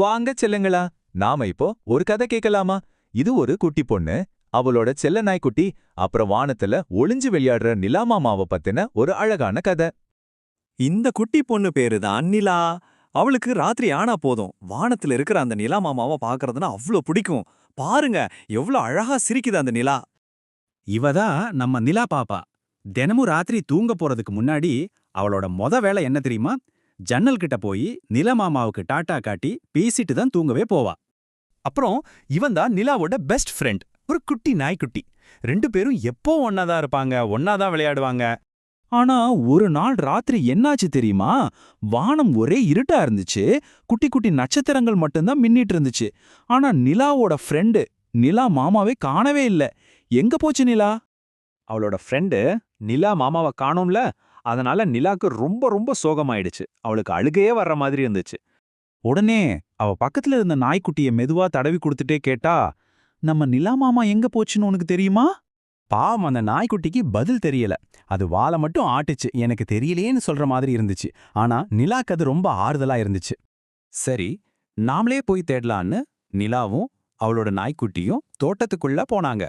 வாங்க செல்லுங்களா, நாம இப்போ ஒரு கதை கேட்கலாமா? இது ஒரு குட்டி பொண்ணு, அவளோட செல்ல நாய்க்குட்டி, அப்புறம் வானத்துல ஒளிஞ்சு விளையாடுற நிலா மாமாவை பத்தின ஒரு அழகான கதை. இந்த குட்டி பொண்ணு பேரு தான் நிலா. அவளுக்கு ராத்திரி ஆனா போதும் வானத்துல இருக்கிற அந்த நிலா மாமாவை பாக்குறதுன்னா அவ்ளோ பிடிக்கும். பாருங்க எவ்ளோ அழகா சிரிக்குது அந்த நிலா. இவ தான் நம்ம நிலா பாப்பா. தினமும் ராத்திரி தூங்க போறதுக்கு முன்னாடி அவளோட வேலை என்ன தெரியுமா? ஜன்னல் கிட்ட போய் நிலமாமாவுக்கு டாட்டா காட்டி பேசிட்டு தான் தூங்கவே போவா. அப்புறம் இவன் தான் நிலாவோட பெஸ்ட் ஃப்ரெண்ட், ஒரு குட்டி நாய்க்குட்டி. ரெண்டு பேரும் எப்போ ஒன்னாதான் இருப்பாங்க, ஒன்னாதான் விளையாடுவாங்க. ஆனா ஒரு நாள் ராத்திரி என்னாச்சு தெரியுமா? வானம் ஒரே இருட்டா இருந்துச்சு, குட்டி குட்டி நட்சத்திரங்கள் மட்டும்தான் மின்னிட்டு இருந்துச்சு. ஆனா நிலாவோட ஃப்ரெண்டு நிலா மாமாவே காணவே இல்ல. எங்க போச்சு நிலா? அவளோட ஃப்ரெண்டு நிலா மாமாவை காணோம்ல, அதனால நிலாக்கு ரொம்ப ரொம்ப சோகமாயிடுச்சு. அவளுக்கு அழுகையே வர்ற மாதிரி இருந்துச்சு. உடனே அவ பக்கத்துல இருந்த நாய்க்குட்டிய மெதுவா தடவி கொடுத்துட்டே கேட்டா, நம்ம நிலா மாமா எங்க போச்சுன்னு உனக்கு தெரியுமா? பாவம், அந்த நாய்க்குட்டிக்கு பதில் தெரியல. அது வாலை மட்டும் ஆட்டுச்சு, எனக்கு தெரியலேன்னு சொல்ற மாதிரி இருந்துச்சு. ஆனா நிலாக்கு அது ரொம்ப ஆறுதலா இருந்துச்சு. சரி, நாமளே போய் தேடலான்னு நிலாவும் அவளோட நாய்க்குட்டியும் தோட்டத்துக்குள்ள போனாங்க.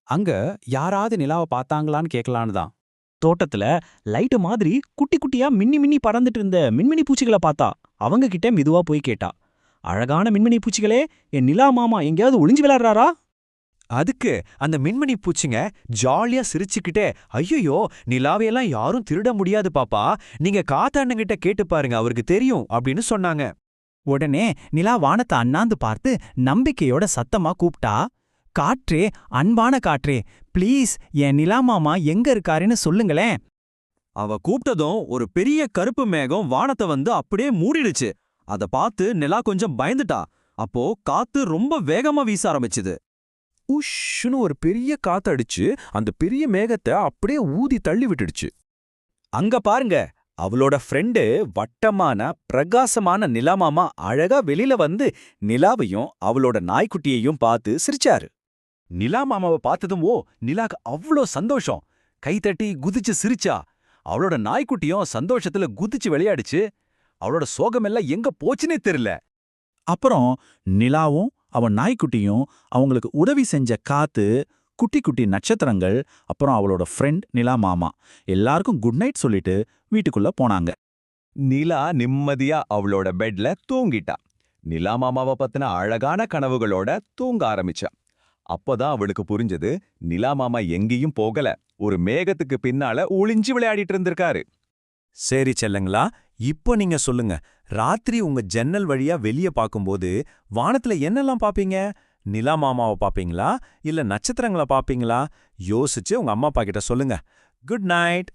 அங்க யாராவது நிலாவை பார்த்தாங்களான்னு கேட்கலான்னு தான். தோட்டத்துல லைட்டு மாதிரி குட்டி குட்டியா மின்னி மின்னி பறந்துட்டு இருந்த மின்மினி பூச்சிகளை பார்த்தா. அவங்க கிட்ட மெதுவா போய் கேட்டா, அழகான மின்மினி பூச்சிகளே, என் நிலா மாமா எங்கேயாவது ஒளிஞ்சு விளையாடுறாரா? அதுக்கு அந்த மின்மினி பூச்சிங்க ஜாலியா சிரிச்சுக்கிட்டே, ஐயோ, நிலாவையெல்லாம் யாரும் திருட முடியாது பாப்பா, நீங்க காத்தாண்ணங்கிட்ட கேட்டு பாருங்க, அவருக்கு தெரியும் அப்படின்னு சொன்னாங்க. உடனே நிலா வானத்தை அண்ணாந்து பார்த்து நம்பிக்கையோட சத்தமா கூப்பிட்டா, காற்றே, அன்பான காற்றே, ப்ளீஸ் என் நிலா மாமா எங்க இருக்காருன்னு சொல்லுங்களேன். அவ கூப்பிட்டதும் ஒரு பெரிய கருப்பு மேகம் வானத்தை வந்து அப்படியே மூடிடுச்சு. அத பார்த்து நிலா கொஞ்சம் பயந்துட்டா. அப்போ காத்து ரொம்ப வேகமா வீச ஆரம்பிச்சுது. உஷ்ன்னு ஒரு பெரிய காத்தடிச்சு அந்த பெரிய மேகத்தை அப்படியே ஊதி தள்ளி விட்டுடுச்சு. அங்க பாருங்க, அவளோட ஃப்ரெண்டு வட்டமான பிரகாசமான நிலாமாமா அழகா வெளியில வந்து நிலாவையும் அவளோட நாய்க்குட்டியையும் பார்த்து சிரிச்சாரு. நிலா மாமாவை பார்த்ததும் நிலாக்கு அவ்ளோ சந்தோஷம். கைத்தட்டி குதிச்சு சிரிச்சா. அவளோட நாய்க்குட்டியும் சந்தோஷத்துல குதிச்சு விளையாடுச்சு. அவளோட சோகமெல்லாம் எங்க போச்சுனே தெரியல. அப்புறம் நிலாவும் அவன் நாய்க்குட்டியும் அவங்களுக்கு உதவி செஞ்ச காத்து, குட்டி குட்டி நட்சத்திரங்கள், அப்புறம் அவளோட ஃப்ரெண்ட் நிலா மாமா எல்லாருக்கும் குட் நைட் சொல்லிட்டு வீட்டுக்குள்ள போனாங்க. நிலா நிம்மதியா அவளோட பெட்ல தூங்கிட்டா. நிலா மாமாவை பத்தின அழகான கனவுகளோட தூங்க ஆரம்பிச்சா. அப்பதான் அவளுக்கு புரிஞ்சது, நிலா மாமா எங்கேயும் போகல, ஒரு மேகத்துக்கு பின்னால ஒளிஞ்சு விளையாடிட்டு இருந்திருக்காரு. சரி செல்லங்களா, இப்போ நீங்க சொல்லுங்க, ராத்திரி உங்க ஜன்னல் வழியா வெளிய பாக்கும்போது வானத்துல என்னெல்லாம் பாப்பீங்க? நிலா மாமாவை பாப்பீங்களா, இல்ல நட்சத்திரங்களை பாப்பீங்களா? யோசிச்சு உங்க அம்மா அப்பா கிட்ட சொல்லுங்க. Good night.